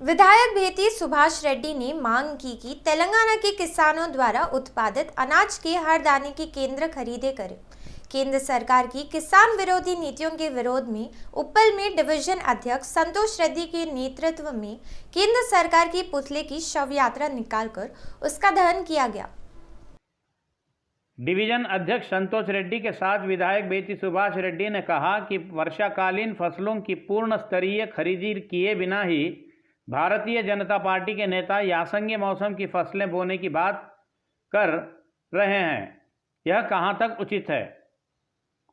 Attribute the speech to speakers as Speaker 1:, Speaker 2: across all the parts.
Speaker 1: विधायक भेती सुभाष रेड्डी ने मांग की कि तेलंगाना के किसानों द्वारा उत्पादित अनाज के हर दाने की केंद्र खरीदे करें। केंद्र सरकार की किसान विरोधी नीतियों के विरोध में उप्पल में डिवीजन अध्यक्ष संतोष रेड्डी के नेतृत्व में केंद्र सरकार के पुतले की शव यात्रा निकालकर उसका दहन किया गया।
Speaker 2: डिवीजन अध्यक्ष संतोष रेड्डी के साथ विधायक बेती सुभाष रेड्डी ने कहा कि वर्षाकालीन फसलों की पूर्ण स्तरीय खरीदी किए बिना ही भारतीय जनता पार्टी के नेता यासंगी मौसम की फसलें बोने की बात कर रहे हैं। यह कहां तक उचित है।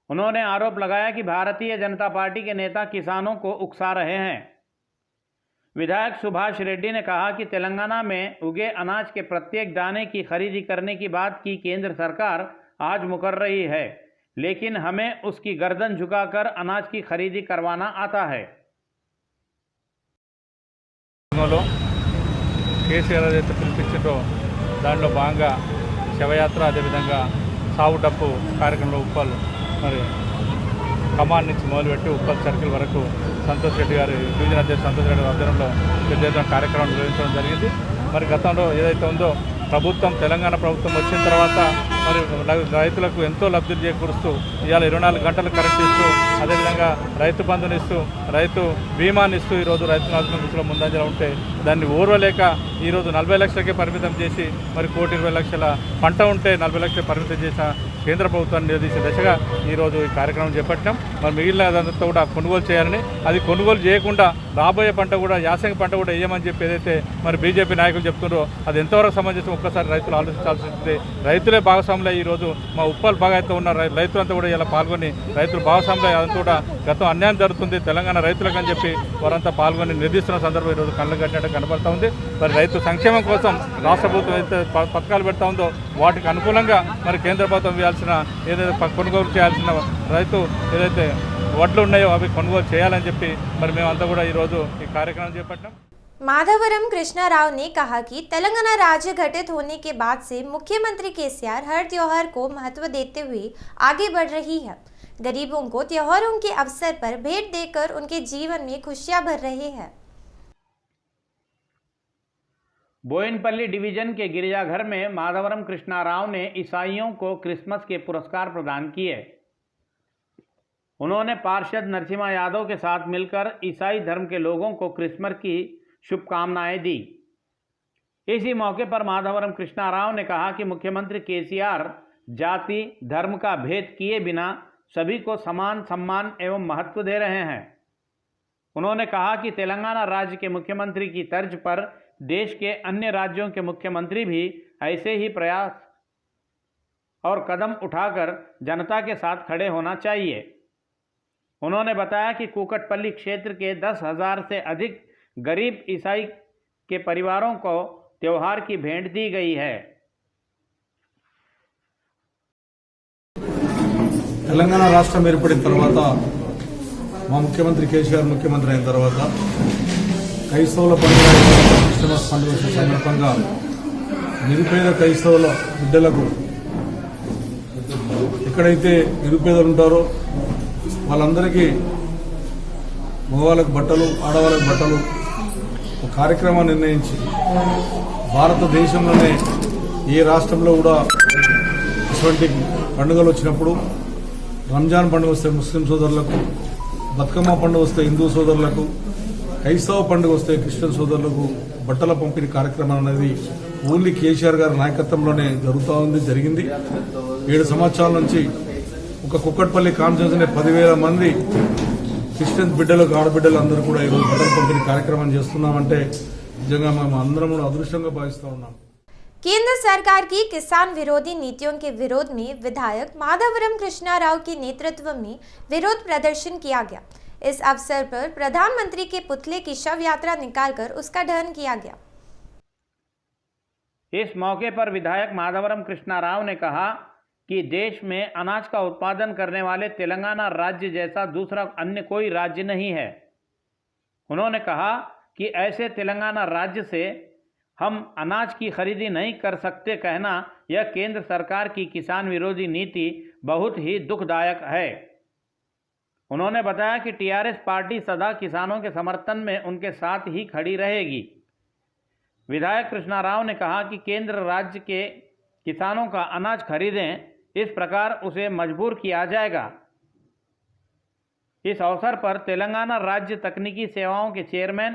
Speaker 2: उन्होंने आरोप लगाया कि भारतीय जनता पार्टी के नेता किसानों को उकसा रहे हैं। विधायक सुभाष रेड्डी ने कहा कि तेलंगाना में उगे अनाज के प्रत्येक दाने की खरीदी करने की बात की केंद्र सरकार आज मुकर रही है, लेकिन हमें उसकी गर्दन झुकाकर अनाज की खरीदी करवाना आता है।
Speaker 3: కేసీఆర్ ఏదైతే పిలిపించిందో దానిలో భాగంగా శవయాత్ర అదేవిధంగా సావు డప్పు కార్యక్రమంలో ఉప్పల్ మరి కమాన్ నుంచి మొదలుపెట్టి ఉప్పల్ సర్కిల్ వరకు సంతోష్ రెడ్డి గారి డివిజన్ అధ్యక్షుడు సంతోష్ రెడ్డి ఆధ్వర్యంలో పెద్ద ఎత్తున కార్యక్రమం నిర్వహించడం జరిగింది। మరి గతంలో ఏదైతే ఉందో ప్రభుత్వం తెలంగాణ ప్రభుత్వం వచ్చిన తర్వాత మరి రైతులకు ఎంతో లబ్ధి చేకూరుస్తూ ఇవాళ 24 గంటలు కరెంట్ ఇస్తూ అదేవిధంగా రైతు బంధుని ఇస్తూ రైతు బీమాని ఇస్తూ ఈరోజు రైతుల ఆత్మహత్యలో ముందంజలో ఉంటే దాన్ని ఓర్వలేక ఈరోజు 40 లక్షలకే పరిమితం చేసి మరి 1,20,00,000 పంట ఉంటే 40 లక్షలు పరిమితం చేసిన కేంద్ర ప్రభుత్వాన్ని నిలదీసే దశగా ఈరోజు ఈ కార్యక్రమం చేపట్టాం। మరి మిగిలినదంతా కూడా కొనుగోలు చేయాలని, అది కొనుగోలు చేయకుండా రాబోయే పంట కూడా యాసంగి పంట కూడా వేయమని చెప్పి ఏదైతే మరి బీజేపీ నాయకులు చెప్తున్నారో అది ఎంతవరకు సమంజసం ఒక్కసారి రైతులు ఆలోచించాల్సింది। రైతులే భాగస్వాములు ఈరోజు మా ఉప్పల్ భాగంతో ఉన్న రైతులంతా కూడా ఇలా పాల్గొని రైతులు భాగస్వాములు అదంతా కూడా గతం అన్యాయం జరుగుతుంది తెలంగాణ రైతులకు అని చెప్పి వారంతా పాల్గొని నిర్దిస్తున్న సందర్భం ఈరోజు కళ్ళు కట్టినట్టు కనబడతా ఉంది। మరి రైతు సంక్షేమం కోసం రాష్ట్ర ప్రభుత్వం ఏదైతే పథకాలు పెడతా ఉందో వాటికి అనుకూలంగా మరి కేంద్ర ప్రభుత్వం ఇవ్వాల్సిన ఏదైతే కొనుగోలు చేయాల్సిన రైతు ఏదైతే వడ్లు ఉన్నాయో అవి కొనుగోలు చేయాలని చెప్పి మరి మేమంతా కూడా ఈరోజు ఈ కార్యక్రమం చేపట్టాం।
Speaker 1: माधवरम कृष्णा राव ने कहा कि तेलंगाना राज्य गठित होने के बाद से मुख्यमंत्री केसीआर हर त्योहार को महत्व देते हुए आगे बढ़ रही है। गरीबों को त्योहारों के अवसर पर भेंट देकर उनके जीवन में खुशियां भर रहे हैं।
Speaker 2: बोयनपल्ली डिवीजन के गिरजाघर में माधवरम कृष्णा राव ने ईसाइयों को क्रिसमस के पुरस्कार प्रदान किए। उन्होंने पार्षद नरसिम्हा यादव के साथ मिलकर ईसाई धर्म के लोगों को क्रिसमस की शुभकामनाएं दी। इसी मौके पर माधवरम कृष्णा राव ने कहा कि मुख्यमंत्री केसीआर जाति धर्म का भेद किए बिना सभी को समान सम्मान एवं महत्व दे रहे हैं। उन्होंने कहा कि तेलंगाना राज्य के मुख्यमंत्री की तर्ज पर देश के अन्य राज्यों के मुख्यमंत्री भी ऐसे ही प्रयास और कदम उठाकर जनता के साथ खड़े होना चाहिए। उन्होंने बताया कि कुकटपल्ली क्षेत्र के 10,000 से अधिक गरीब ईसाई के परिवारों को त्योहार की भेंट दी गई है।
Speaker 4: తెలంగాణ రాష్ట్రం ఏర్పడిన తర్వాత మా ముఖ్యమంత్రి కేసీఆర్ ముఖ్యమంత్రి అయిన తర్వాత క్రైస్తవుల పండుగ క్రిస్మస్ పండుగ సందర్భంగా నిరుపేద క్రైస్తవుల బిడ్డలకు ఎక్కడైతే నిరుపేదలు ఉంటారో వాళ్ళందరికీ మగవాళ్ళకు బట్టలు ఆడవాళ్ళకు బట్టలు ఒక కార్యక్రమాన్ని నిర్ణయించి భారతదేశంలోనే ఏ రాష్ట్రంలో కూడా ఇటువంటి పండుగలు వచ్చినప్పుడు రంజాన్ పండుగ వస్తే ముస్లిం సోదరులకు, బతుకమ్మ పండుగ వస్తే హిందూ సోదరులకు, క్రైస్తవ పండుగ వస్తే క్రిస్టియన్ సోదరులకు బట్టల పంపిణీ కార్యక్రమం అనేది ఓన్లీ కేసీఆర్ గారి నాయకత్వంలోనే జరిగింది। 7 సంవత్సరాల నుంచి ఒక కుక్కట్పల్లి కాన్స్టిట్యూన్సీ 10,000 మంది క్రిస్టియన్ బిడ్డలకు ఆడబిడ్డలు అందరూ కూడా ఈరోజు బట్టల పంపిణీ కార్యక్రమం చేస్తున్నామంటే నిజంగా మేము అందరం కూడా అదృష్టంగా భావిస్తూ ఉన్నాం।
Speaker 1: केंद्र सरकार की किसान विरोधी नीतियों के विरोध में विधायक माधवरम कृष्णा राव के नेतृत्व में विरोध प्रदर्शन किया गया। इस अवसर पर प्रधानमंत्री के पुतले की शव यात्रा निकालकर उसका दहन किया गया।
Speaker 2: इस मौके पर विधायक माधवरम कृष्णा राव ने कहा कि देश में अनाज का उत्पादन करने वाले तेलंगाना राज्य जैसा दूसरा अन्य कोई राज्य नहीं है। उन्होंने कहा कि ऐसे तेलंगाना राज्य से हम अनाज की खरीदी नहीं कर सकते कहना यह केंद्र सरकार की किसान विरोधी नीति बहुत ही दुखदायक है। उन्होंने बताया कि टीआरएस पार्टी सदा किसानों के समर्थन में उनके साथ ही खड़ी रहेगी। विधायक कृष्णा राव ने कहा कि केंद्र राज्य के किसानों का अनाज खरीदें, इस प्रकार उसे मजबूर किया जाएगा। इस अवसर पर तेलंगाना राज्य तकनीकी सेवाओं के चेयरमैन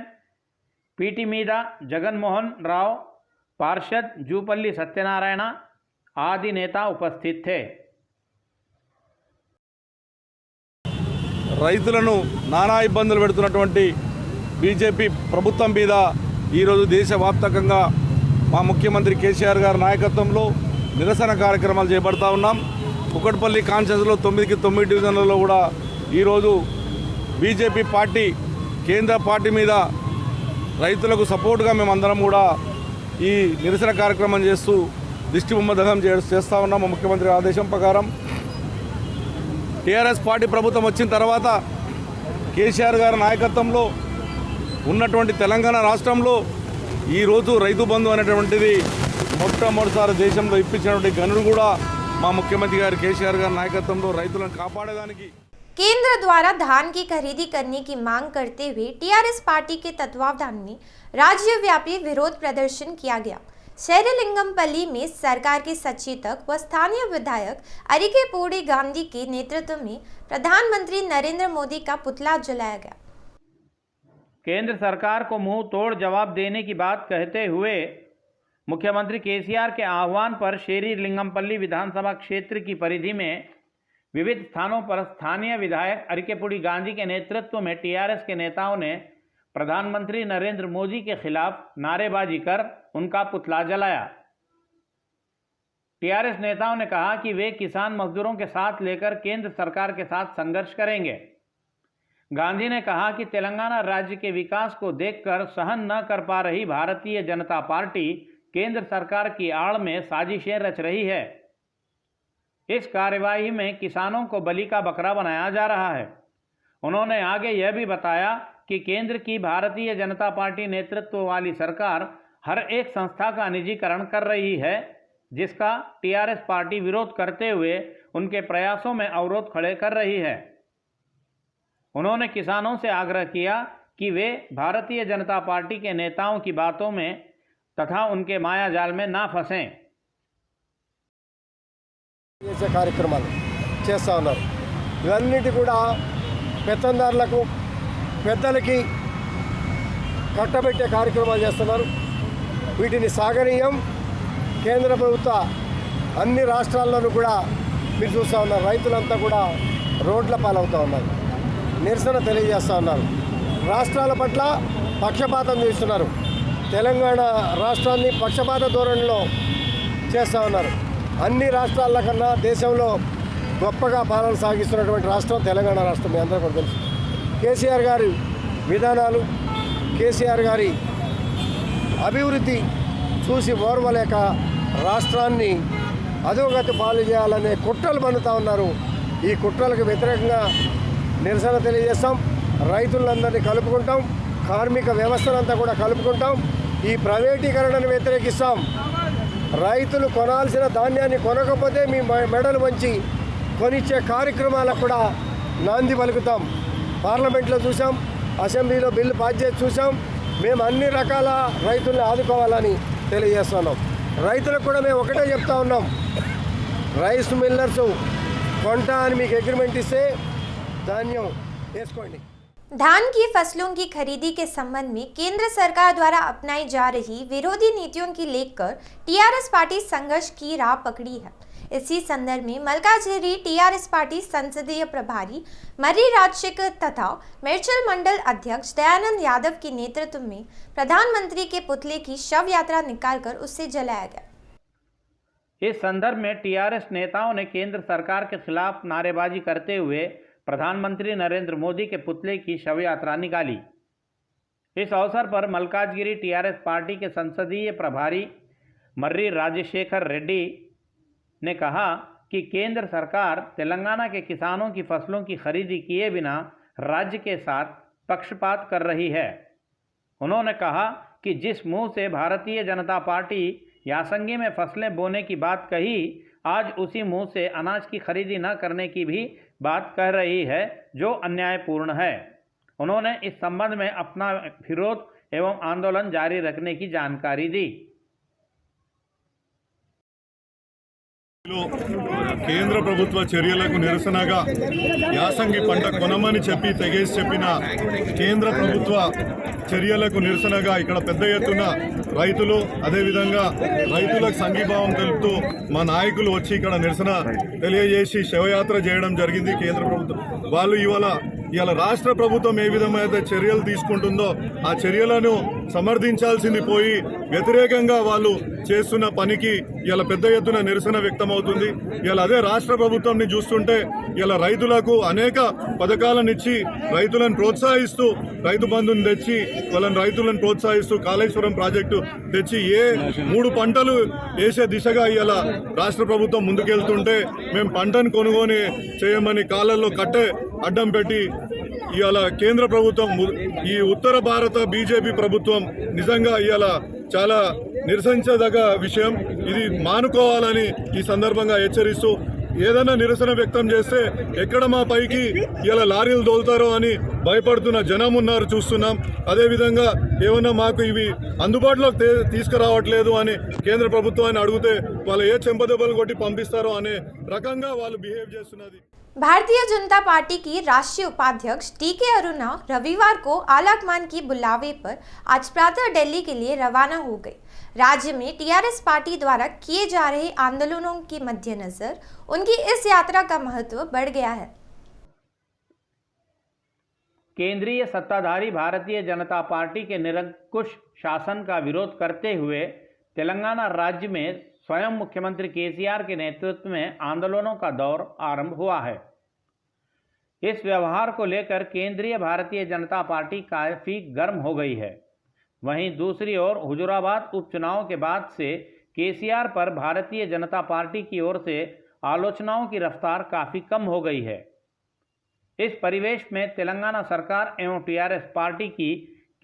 Speaker 2: पीटी मीदा जगन मोहन राव, पार्षद जूपल्ली सत्यनारायण आदि नेता उपस्थित थे।
Speaker 4: రైతులను నానా ఇబ్బందులు పెడుతున్నటువంటి బీజేపీ ప్రభుత్వం మీద ఈరోజు దేశవ్యాప్తంగా మా ముఖ్యమంత్రి కేసీఆర్ గారి నాయకత్వంలో నిరసన కార్యక్రమాలు చేపడతా ఉన్నాం. కుకట్పల్లి కాన్స్టిట్యూన్సీలో 9కి 9 డివిజన్లలో కూడా ఈరోజు బీజేపీ పార్టీ కేంద్ర పార్టీ మీద రైతులకు సపోర్ట్గా మేమందరం కూడా ఈ నిరసన కార్యక్రమం చేస్తూ దిష్టి బొమ్మ దహనం చేస్తూ ఉన్నాం. ముఖ్యమంత్రి ఆదేశం ప్రకారం టీఆర్ఎస్ పార్టీ ప్రభుత్వం వచ్చిన తర్వాత కేసీఆర్ గారి నాయకత్వంలో ఉన్నటువంటి తెలంగాణ రాష్ట్రంలో ఈరోజు రైతు బంధు అనేటువంటిది మొట్టమొదటిసారి దేశంలో ఇప్పించినటువంటి గనుడు కూడా మా ముఖ్యమంత్రి గారు కేసీఆర్ గారి నాయకత్వంలో రైతులను కాపాడేదానికి
Speaker 1: केंद्र द्वारा धान की खरीदी करने की मांग करते हुए टीआरएस पार्टी के तत्वावधान में राज्यव्यापी विरोध प्रदर्शन किया गया। शेरलिंगमपल्ली में सरकार के सचेतक व स्थानीय विधायक अरिकेपूडी गांधी के नेतृत्व में प्रधानमंत्री नरेंद्र मोदी का पुतला जलाया गया।
Speaker 2: केंद्र सरकार को मुंह तोड़ जवाब देने की बात कहते हुए मुख्यमंत्री केसीआर के आह्वान पर शेरलिंगमपल्ली विधानसभा क्षेत्र की परिधि में विविध स्थानों पर स्थानीय विधायक अरिकेपूडी गांधी के नेतृत्व में टीआरएस के नेताओं ने प्रधानमंत्री नरेंद्र मोदी के खिलाफ नारेबाजी कर उनका पुतला जलाया। टीआरएस नेताओं ने कहा कि वे किसान मजदूरों के साथ लेकर केंद्र सरकार के साथ संघर्ष करेंगे। गांधी ने कहा कि तेलंगाना राज्य के विकास को देखकर सहन न कर पा रही भारतीय जनता पार्टी केंद्र सरकार की आड़ में साजिशें रच रही है। इस कार्यवाही में किसानों को बलि का बकरा बनाया जा रहा है। उन्होंने आगे यह भी बताया कि केंद्र की भारतीय जनता पार्टी नेतृत्व वाली सरकार हर एक संस्था का निजीकरण कर रही है, जिसका टीआरएस पार्टी विरोध करते हुए उनके प्रयासों में अवरोध खड़े कर रही है। उन्होंने किसानों से आग्रह किया कि वे भारतीय जनता पार्टी के नेताओं की बातों में तथा उनके मायाजाल में ना फंसें।
Speaker 5: చేసే కార్యక్రమాలు చేస్తూ ఉన్నారు. ఇవన్నిటి కూడా పెత్తందారులకు పెద్దలకి కట్టబెట్టే కార్యక్రమాలు చేస్తున్నారు. వీటిని సాగనీయం. కేంద్ర ప్రభుత్వ అన్ని రాష్ట్రాల్లోనూ కూడా మీరు చూస్తూ ఉన్నారు, రైతులంతా కూడా రోడ్ల పాలవుతూ ఉన్నారు, నిరసన తెలియజేస్తూ ఉన్నారు. రాష్ట్రాల పట్ల పక్షపాతం చేస్తున్నారు. తెలంగాణ రాష్ట్రాన్ని పక్షపాత ధోరణిలో చేస్తూ ఉన్నారు. అన్ని రాష్ట్రాల కన్నా దేశంలో గొప్పగా పాలన సాగిస్తున్నటువంటి రాష్ట్రం తెలంగాణ రాష్ట్రం. మీ అందరూ కూడా తెలుసు. కేసీఆర్ గారి విధానాలు, కేసీఆర్ గారి అభివృద్ధి చూసి ఓర్వలేక రాష్ట్రాన్ని అధోగతి పాలు చేయాలనే కుట్రలు పన్నుతూ ఉన్నారు. ఈ కుట్రలకు వ్యతిరేకంగా నిరసన తెలియజేస్తాం. రైతులందరినీ కలుపుకుంటాం, కార్మిక వ్యవస్థనంతా కూడా కలుపుకుంటాం. ఈ ప్రైవేటీకరణను వ్యతిరేకిస్తాం. రైతులు కొనాల్సిన ధాన్యాన్ని కొనకపోతే మీ మెడలు వంచి కొనిచ్చే కార్యక్రమాలకు కూడా నాంది పలుకుతాం. పార్లమెంట్లో చూసాం, అసెంబ్లీలో బిల్లు పాస్ చేసి చూసాం. మేము అన్ని రకాల రైతుల్ని ఆదుకోవాలని తెలియజేస్తున్నాం. రైతులకు కూడా మేము ఒకటే చెప్తా ఉన్నాం, రైస్ మిల్లర్స్ కొంటా అని మీకు అగ్రిమెంట్ ఇస్తే ధాన్యం వేసుకోండి.
Speaker 1: धान की फसलों की खरीदी के संबंध में केंद्र सरकार द्वारा अपनाई जा रही विरोधी नीतियों की लेकर टीआरएस पार्टी संघर्ष की राह पकड़ी है। इसी संदर्भ में मलकाजगिरी टीआरएस पार्टी संसदीय प्रभारी मर्री राजशेखर तथा मेरचल मंडल अध्यक्ष दयानंद यादव के नेतृत्व में प्रधानमंत्री के पुतले की शव यात्रा निकालकर उसे जलाया गया।
Speaker 2: इस संदर्भ में टीआरएस नेताओं ने केंद्र सरकार के खिलाफ नारेबाजी करते हुए प्रधानमंत्री नरेंद्र मोदी के पुतले की शव यात्रा निकाली। इस अवसर पर मलकाजगिरी टीआरएस पार्टी के संसदीय प्रभारी मर्री राजशेखर रेड्डी ने कहा कि केंद्र सरकार तेलंगाना के किसानों की फसलों की खरीदी किए बिना राज्य के साथ पक्षपात कर रही है। उन्होंने कहा कि जिस मुंह से भारतीय जनता पार्टी यासंगी में फसलें बोने की बात कही, आज उसी मुंह से अनाज की खरीदी न करने की भी बात कह रही है जो अन्यायपूर्ण है। उन्होंने इस संबंध में अपना विरोध एवं आंदोलन जारी रखने की जानकारी दी।
Speaker 6: కేంద్ర ప్రభుత్వ చర్యలకు నిరసనగా యాసంగి పంట కొనమని చెప్పి తెగేసి చెప్పిన కేంద్ర ప్రభుత్వ చర్యలకు నిరసనగా ఇక్కడ పెద్ద ఎత్తున రైతులు అదేవిధంగా రైతులకు సంఘీభావం తెలుపుతూ మా నాయకులు వచ్చి ఇక్కడ నిరసన తెలియజేసి శవయాత్ర చేయడం జరిగింది. కేంద్ర ప్రభుత్వం వాళ్ళు ఇవాళ రాష్ట్ర ప్రభుత్వం ఏ విధమైన చర్యలు తీసుకుంటుందో ఆ చర్యలను సమర్థించాల్సింది పోయి వ్యతిరేకంగా వాళ్ళు చేస్తున్న పనికి ఇలా పెద్ద ఎత్తున నిరసన వ్యక్తమవుతుంది. ఇలా అదే రాష్ట్ర ప్రభుత్వంని చూస్తుంటే ఇలా రైతులకు అనేక పథకాలను ఇచ్చి రైతులను ప్రోత్సహిస్తూ రైతు బంధుని తెచ్చి రైతులను ప్రోత్సహిస్తూ కాళేశ్వరం ప్రాజెక్టు తెచ్చి 3 పంటలు వేసే దిశగా ఇలా రాష్ట్ర ప్రభుత్వం ముందుకెళ్తుంటే మేము పంటను కొనుగోలు చేయమని కాళ్ళల్లో కట్టే అడ్డం పెట్టి ఇవాళ కేంద్ర ప్రభుత్వం ఈ ఉత్తర భారత బీజేపీ ప్రభుత్వం నిజంగా ఇవాళ చాలా నిరసించదగ్గ విషయం. ఇది మానుకోవాలని ఈ సందర్భంగా హెచ్చరిస్తూ ఏదైనా నిరసన వ్యక్తం చేస్తే ఎక్కడ మా పైకి ఇలా లారీలు దోలుతారో అని భయపడుతున్న జనం ఉన్నారు చూస్తున్నాం. అదేవిధంగా ఏమన్నా మాకు ఇవి అందుబాటులోకి తీసుకురావట్లేదు అని కేంద్ర ప్రభుత్వాన్ని అడిగితే వాళ్ళు ఏ చెంపదెబ్బలు కొట్టి పంపిస్తారో అనే రకంగా వాళ్ళు బిహేవ్ చేస్తున్నది.
Speaker 1: भारतीय जनता पार्टी की राष्ट्रीय उपाध्यक्ष टीके अरुणा रविवार को आलाकमान की बुलावे पर आज प्रातः दिल्ली के लिए रवाना हो गए। राज्य में टीआरएस पार्टी द्वारा किए जा रहे आंदोलनों के मद्देनजर उनकी इस यात्रा का महत्व बढ़ गया है।
Speaker 2: केंद्रीय सत्ताधारी भारतीय जनता पार्टी के निरंकुश शासन का विरोध करते हुए तेलंगाना राज्य में स्वयं मुख्यमंत्री केसीआर के नेतृत्व में आंदोलनों का दौर आरंभ हुआ है। इस व्यवहार को लेकर केंद्रीय भारतीय जनता पार्टी काफ़ी गर्म हो गई है। वहीं दूसरी ओर हुजूराबाद उपचुनाव के बाद से केसीआर पर भारतीय जनता पार्टी की ओर से आलोचनाओं की रफ्तार काफ़ी कम हो गई है। इस परिवेश में तेलंगाना सरकार एवं टीआरएस पार्टी की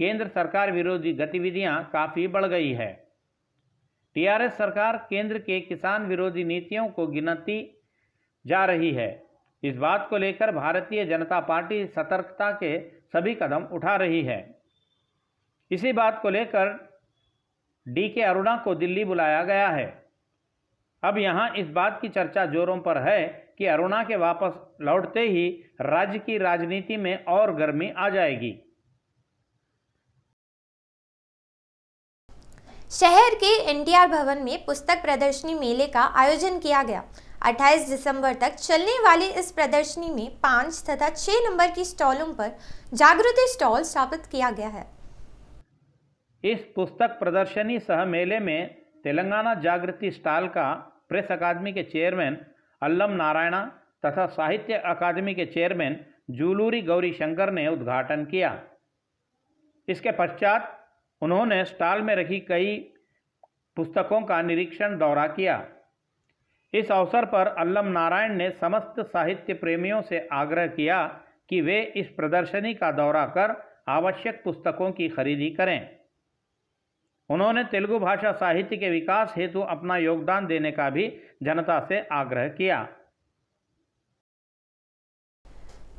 Speaker 2: केंद्र सरकार विरोधी गतिविधियां काफ़ी बढ़ गई है। टीआरएस सरकार केंद्र के किसान विरोधी नीतियों को गिनती जा रही है। इस बात को लेकर भारतीय जनता पार्टी सतर्कता के सभी कदम उठा रही है। इसी बात को लेकर डीके अरुणा को दिल्ली बुलाया गया है। अब यहां इस बात की चर्चा जोरों पर है कि अरुणा के वापस लौटते ही राज्य की राजनीति में और गर्मी आ जाएगी।
Speaker 1: शहर के एनटीआर भवन में पुस्तक प्रदर्शनी मेले का आयोजन किया गया। 28 दिसंबर तक चलने वाली इस प्रदर्शनी में 5 तथा 6 नंबर की स्टॉलों पर जागृति स्टॉल स्थापित किया गया है।
Speaker 2: इस पुस्तक प्रदर्शनी सह मेले में तेलंगाना जागृति स्टॉल का प्रेस अकादमी के चेयरमैन अल्लम नारायण तथा साहित्य अकादमी के चेयरमैन जूलूरी गौरी शंकर ने उद्घाटन किया। इसके पश्चात उन्होंने स्टॉल में रखी कई पुस्तकों का निरीक्षण दौरा किया। इस अवसर पर अल्लम नारायण ने समस्त साहित्य प्रेमियों से आग्रह किया कि वे इस प्रदर्शनी का दौरा कर आवश्यक पुस्तकों की खरीदी करें। उन्होंने तेलुगु भाषा साहित्य के विकास हेतु अपना योगदान देने का भी जनता से आग्रह किया।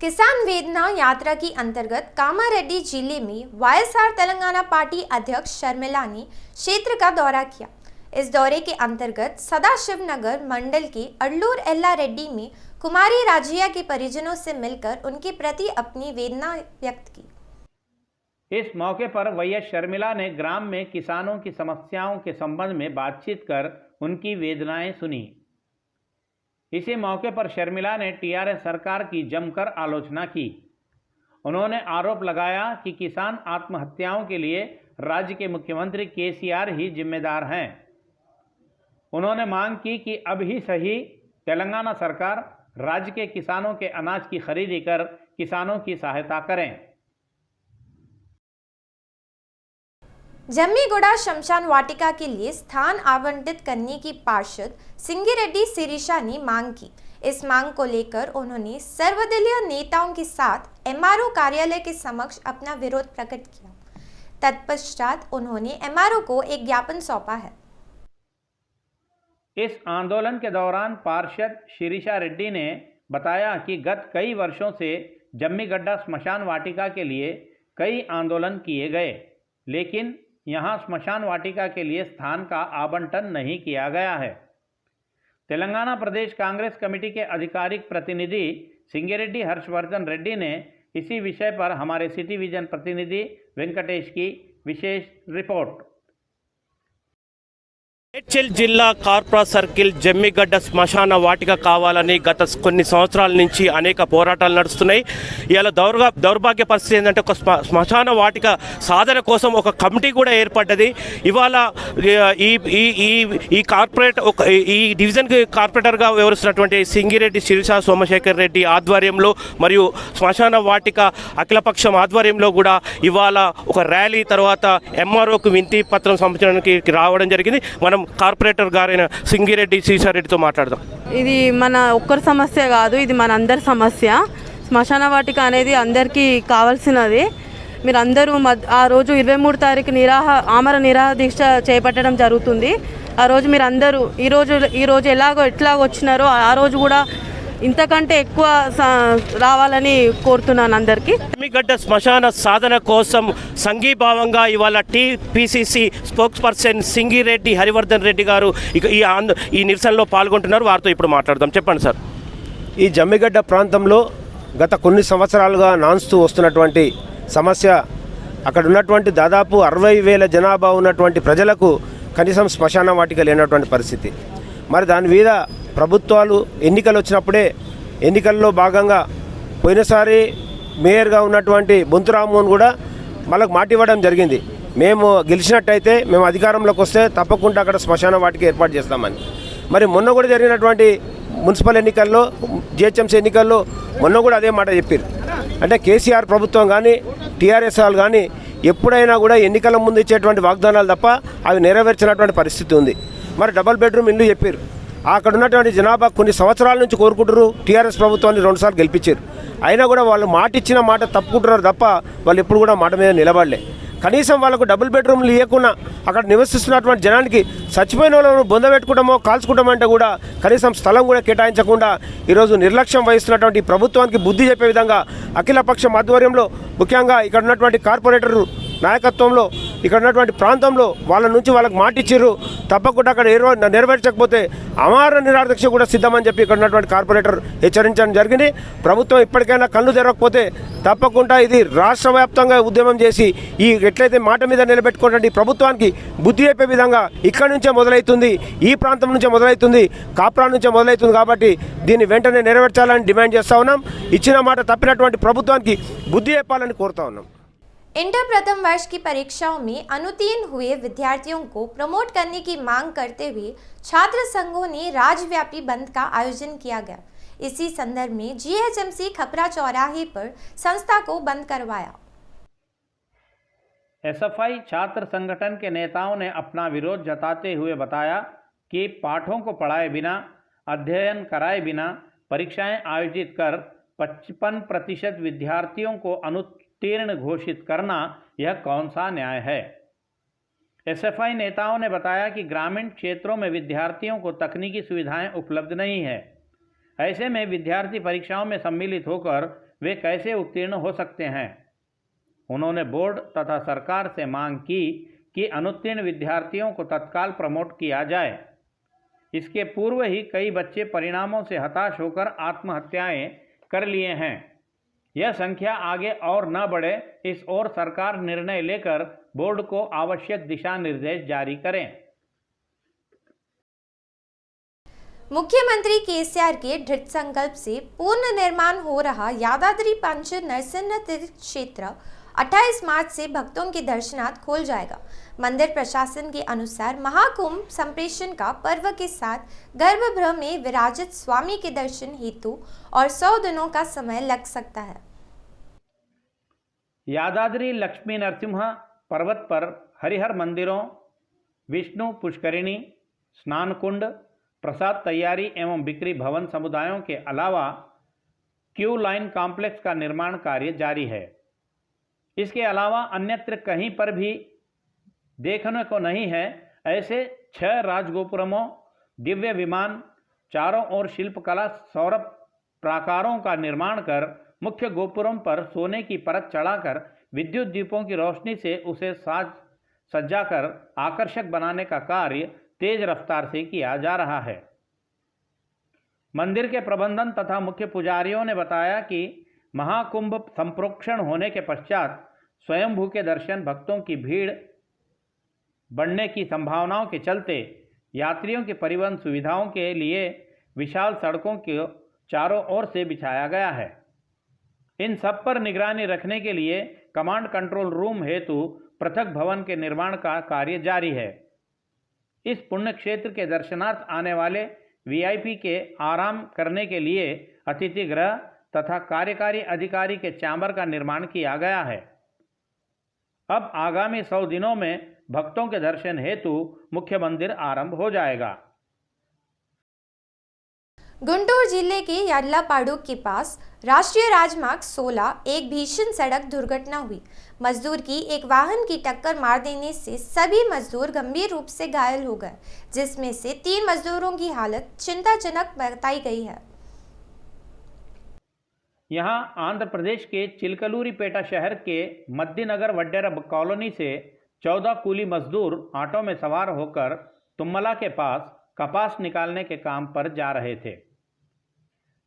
Speaker 1: किसान वेदना यात्रा की अंतर्गत कामारेड्डी जिले में वाईएसआर तेलंगाना पार्टी अध्यक्ष शर्मिला ने क्षेत्र का दौरा किया। इस दौरे के अंतर्गत सदाशिव नगर मंडल के अडलूर एल्ला रेड्डी में कुमारी राजिया के परिजनों से मिलकर उनके प्रति अपनी वेदना व्यक्त की।
Speaker 2: इस मौके पर वाईएस शर्मिला ने ग्राम में किसानों की समस्याओं के संबंध में बातचीत कर उनकी वेदनाएं सुनी। इसी मौके पर शर्मिला ने टीआरएस सरकार की जमकर आलोचना की। उन्होंने आरोप लगाया कि किसान आत्महत्याओं के लिए राज्य के मुख्यमंत्री केसीआर ही जिम्मेदार हैं। उन्होंने मांग की कि अब ही सही तेलंगाना सरकार राज्य के किसानों के अनाज की खरीदी कर किसानों की सहायता करें।
Speaker 1: जम्मीगुड़ा शमशान वाटिका के लिए स्थान आवंटित करने की पार्षद सिंगिरेड्डी शिरीषा ने मांग की। इस मांग को लेकर उन्होंने सर्वदलीय नेताओं के साथ एमआरओ कार्यालय के समक्ष अपना विरोध प्रकट किया। तत्पश्चात उन्होंने एमआरओ को एक ज्ञापन सौंपा है।
Speaker 2: इस आंदोलन के दौरान पार्षद शिरीषा रेड्डी ने बताया कि गत कई वर्षों से जम्मीगड्ढा स्मशान वाटिका के लिए कई आंदोलन किए गए, लेकिन यहाँ स्मशान वाटिका के लिए स्थान का आवंटन नहीं किया गया है। तेलंगाना प्रदेश कांग्रेस कमेटी के आधिकारिक प्रतिनिधि सिंगेरेड्डी हर्षवर्धन रेड्डी ने इसी विषय पर हमारे सिटी विजन प्रतिनिधि वेंकटेश की विशेष रिपोर्ट।
Speaker 7: మేడ్చల్ జిల్లా కార్పొరా సర్కిల్ జమ్మిగడ్డ శ్మశాన వాటిక కావాలని గత కొన్ని సంవత్సరాల నుంచి అనేక పోరాటాలు నడుస్తున్నాయి. ఇలా దౌర్భాగ్య పరిస్థితి ఏంటంటే ఒక శ్మశాన వాటిక సాధన కోసం ఒక కమిటీ కూడా ఏర్పడ్డది. ఇవాళ ఈ కార్పొరేట్ ఈ డివిజన్ కార్పొరేటర్గా వ్యవహరిస్తున్నటువంటి సింగిరెడ్డి శిరీష సోమశేఖర్ రెడ్డి ఆధ్వర్యంలో మరియు శ్మశాన వాటిక అఖిలపక్షం ఆధ్వర్యంలో కూడా ఇవాళ ఒక ర్యాలీ తర్వాత ఎంఆర్ఓకు వినతి పత్రం సమర్పించడానికి రావడం జరిగింది. మనం కార్పొరేటర్ గారైన సింగిరెడ్డి శిరీషారెడ్డితో మాట్లాడదాం.
Speaker 8: ఇది మన ఒక్కరి సమస్య కాదు, ఇది మన అందరి సమస్య. శ్మశాన వాటిక అనేది అందరికీ కావాల్సినది. మీరందరూ ఆ రోజు 23 తారీఖు ఆమర నిరాహార దీక్ష చేపట్టడం జరుగుతుంది. ఆ రోజు మీరందరూ ఈరోజు ఎట్లా వచ్చినారో ఆ రోజు కూడా ఇంతకంటే ఎక్కువ రావాలని కోరుతున్నాను అందరికీ.
Speaker 7: జమ్మిగడ్డ శ్మశాన సాధన కోసం సంఘీభావంగా ఇవాళ TPCC spokes person Singireddy Harivardhan Reddy గారు ఈ నిరసనలో పాల్గొంటున్నారు. వారితో ఇప్పుడు మాట్లాడదాం. చెప్పండి సార్.
Speaker 9: ఈ జమ్మిగడ్డ ప్రాంతంలో గత కొన్ని సంవత్సరాలుగా నాన్స్తూ వస్తున్నటువంటి సమస్య, అక్కడ ఉన్నటువంటి దాదాపు 60,000 జనాభా ఉన్నటువంటి ప్రజలకు కనీసం శ్మశాన వాటిక లేనటువంటి పరిస్థితి. మరి దాని మీద ప్రభుత్వాలు ఎన్నికలు వచ్చినప్పుడే ఎన్నికల్లో భాగంగా పోయినసారి మేయర్గా ఉన్నటువంటి బొంతు రామ్మోహన్ కూడా వాళ్ళకు మాట ఇవ్వడం జరిగింది. మేము గెలిచినట్టయితే మేము అధికారంలోకి వస్తే తప్పకుండా అక్కడ శ్మశాన వాటిక ఏర్పాటు చేస్తామని. మరి మొన్న కూడా జరిగినటువంటి మున్సిపల్ ఎన్నికల్లో, జిహెచ్ఎంసీ ఎన్నికల్లో మొన్న కూడా అదే మాట చెప్పారు. అంటే కేసీఆర్ ప్రభుత్వం కానీ టీఆర్ఎస్ వాళ్ళు కానీ ఎప్పుడైనా కూడా ఎన్నికల ముందు ఇచ్చేటువంటి వాగ్దానాలు తప్ప అవి నెరవేర్చినటువంటి పరిస్థితి ఉంది. మరి డబుల్ బెడ్రూమ్ ఇల్లు చెప్పారు. అక్కడ ఉన్నటువంటి జనాభా కొన్ని సంవత్సరాల నుంచి కోరుకుంటారు. టీఆర్ఎస్ ప్రభుత్వాన్ని 2 సార్లు గెలిపించారు. అయినా కూడా వాళ్ళు మాట ఇచ్చిన మాట తప్పుకుంటున్నారు తప్ప వాళ్ళు ఎప్పుడు కూడా మాట మీద నిలబడలే. కనీసం వాళ్ళకు డబుల్ బెడ్రూమ్లు ఇవ్వకుండా అక్కడ నివసిస్తున్నటువంటి జనానికి చచ్చిపోయిన వాళ్ళను బొందబెట్టుకుంటామో కాల్చుకుంటామంటే కూడా కనీసం స్థలం కూడా కేటాయించకుండా ఈరోజు నిర్లక్ష్యం వహిస్తున్నటువంటి ప్రభుత్వానికి బుద్ధి చెప్పే విధంగా అఖిలపక్షం ఆధ్వర్యంలో ముఖ్యంగా ఇక్కడ ఉన్నటువంటి కార్పొరేటర్ నాయకత్వంలో ఇక్కడ ఉన్నటువంటి ప్రాంతంలో వాళ్ళ నుంచి వాళ్ళకి మాట ఇచ్చిర్రు. తప్పకుండా అక్కడ నెరవేర్చకపోతే అమార నిరాహార దీక్ష కూడా సిద్ధమని చెప్పి ఇక్కడ ఉన్నటువంటి కార్పొరేటర్ హెచ్చరించడం జరిగింది. ప్రభుత్వం ఇప్పటికైనా కళ్ళు తెరవకపోతే తప్పకుండా ఇది రాష్ట్ర వ్యాప్తంగా ఉద్యమం చేసి ఎట్లయితే మాట మీద నిలబెట్టుకున్నటువంటి ప్రభుత్వానికి బుద్ధి చెప్పే విధంగా ఇక్కడి నుంచే మొదలవుతుంది, ఈ ప్రాంతం నుంచే మొదలవుతుంది, కాప్రా నుంచే మొదలవుతుంది. కాబట్టి దీన్ని వెంటనే నెరవేర్చాలని డిమాండ్ చేస్తూ ఉన్నాం. ఇచ్చిన మాట తప్పినటువంటి ప్రభుత్వానికి బుద్ధి చెప్పాలని కోరుతా ఉన్నాం.
Speaker 1: इंटर प्रथम वर्ष की परीक्षाओं में अनुत्तीर्ण हुए विद्यार्थियों को प्रमोट करने की मांग करते हुए छात्र संघों ने राज्यव्यापी बंद का आयोजन किया गया। इसी संदर्भ में जीएचएमसी खपरा चौराहे पर संस्था को बंद करवाया।
Speaker 2: एसएफआई छात्र संगठन के नेताओं ने अपना विरोध जताते हुए बताया कि पाठों को पढ़ाए बिना, अध्ययन कराए बिना परीक्षाएं आयोजित कर 55% विद्यार्थियों को उत्तीर्ण घोषित करना यह कौन सा न्याय है। एसएफआई नेताओं ने बताया कि ग्रामीण क्षेत्रों में विद्यार्थियों को तकनीकी सुविधाएं उपलब्ध नहीं है। ऐसे में विद्यार्थी परीक्षाओं में सम्मिलित होकर वे कैसे उत्तीर्ण हो सकते हैं। उन्होंने बोर्ड तथा सरकार से मांग की कि अनुत्तीर्ण विद्यार्थियों को तत्काल प्रमोट किया जाए। इसके पूर्व ही कई बच्चे परिणामों से हताश होकर आत्महत्याएं कर लिए हैं। यह संख्या आगे और न बढ़े, इस ओर सरकार निर्णय लेकर बोर्ड को आवश्यक दिशा निर्देश जारी करें।
Speaker 1: मुख्यमंत्री केसीआर के दृढ़ संकल्प से पूर्ण निर्माण हो रहा यादाद्री पंच नरसिंह तीर्थ क्षेत्र 28 मार्च से भक्तों के दर्शनार्थ खोल जाएगा। मंदिर प्रशासन के अनुसार महाकुंभ संप्रेषण का पर्व के साथ गर्भगृह में विराजित स्वामी के दर्शन हेतु और 100 दिनों का समय लग सकता है।
Speaker 2: यादाद्री लक्ष्मी नरसिंह पर्वत पर हरिहर मंदिरों, विष्णु पुष्करिणी, स्नान कुंड, प्रसाद तैयारी एवं बिक्री भवन समुदायों के अलावा क्यू लाइन कॉम्प्लेक्स का निर्माण कार्य जारी है। इसके अलावा अन्यत्र कहीं पर भी देखने को नहीं है ऐसे 6 राजगोपुरमों, दिव्य विमान, चारों ओर शिल्पकला सौरभ प्राकारों का निर्माण कर मुख्य गोपुरों पर सोने की परत चढ़ाकर विद्युत दीपों की रोशनी से उसे साज सज्जाकर आकर्षक बनाने का कार्य तेज रफ्तार से किया जा रहा है। मंदिर के प्रबंधन तथा मुख्य पुजारियों ने बताया कि महाकुंभ संप्रोक्षण होने के पश्चात स्वयंभू के दर्शन भक्तों की भीड़ बढ़ने की संभावनाओं के चलते यात्रियों की परिवहन सुविधाओं के लिए विशाल सड़कों को चारों ओर से बिछाया गया है। इन सब पर निगरानी रखने के लिए कमांड कंट्रोल रूम हेतु पृथक भवन के निर्माण का कार्य जारी है। इस पुण्य क्षेत्र के दर्शनार्थ आने वाले वीआईपी के आराम करने के लिए अतिथि गृह तथा कार्यकारी अधिकारी के चैम्बर का निर्माण किया गया है। अब आगामी 100 दिनों में भक्तों के दर्शन हेतु मुख्य मंदिर आरंभ हो जाएगा।
Speaker 1: गुंटूर जिले के यादलापाड़ू के पास राष्ट्रीय राजमार्ग 16 एक भीषण सड़क दुर्घटना हुई। मजदूर की एक वाहन की टक्कर मार देने से सभी मजदूर गंभीर रूप से घायल हो गए, जिसमें से 3 मजदूरों की हालत चिंताजनक बताई गई है।
Speaker 2: यहां आंध्र प्रदेश के चिलकलूरीपेटा शहर के मद्दीनगर वड्डेरा कॉलोनी से 14 कूली मजदूर ऑटो में सवार होकर तुम्मला के पास कपास निकालने के काम पर जा रहे थे।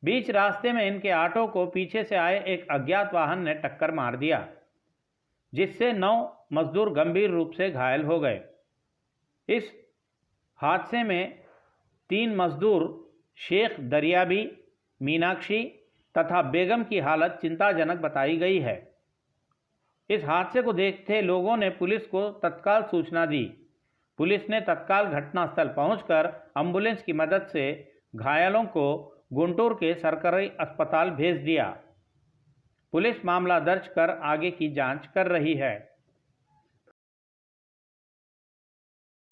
Speaker 2: बीच रास्ते में इनके ऑटो को पीछे से आए एक अज्ञात वाहन ने टक्कर मार दिया, जिससे 9 मजदूर गंभीर रूप से घायल हो गए। इस हादसे में 3 मजदूर शेख दरियाबी, मीनाक्षी तथा बेगम की हालत चिंताजनक बताई गई है। इस हादसे को देखते लोगों ने पुलिस को तत्काल सूचना दी। पुलिस ने तत्काल घटनास्थल पहुंचकर एम्बुलेंस की मदद से घायलों को गुंटूर के सरकारी अस्पताल भेज दिया। पुलिस मामला दर्ज कर आगे की जांच कर रही है।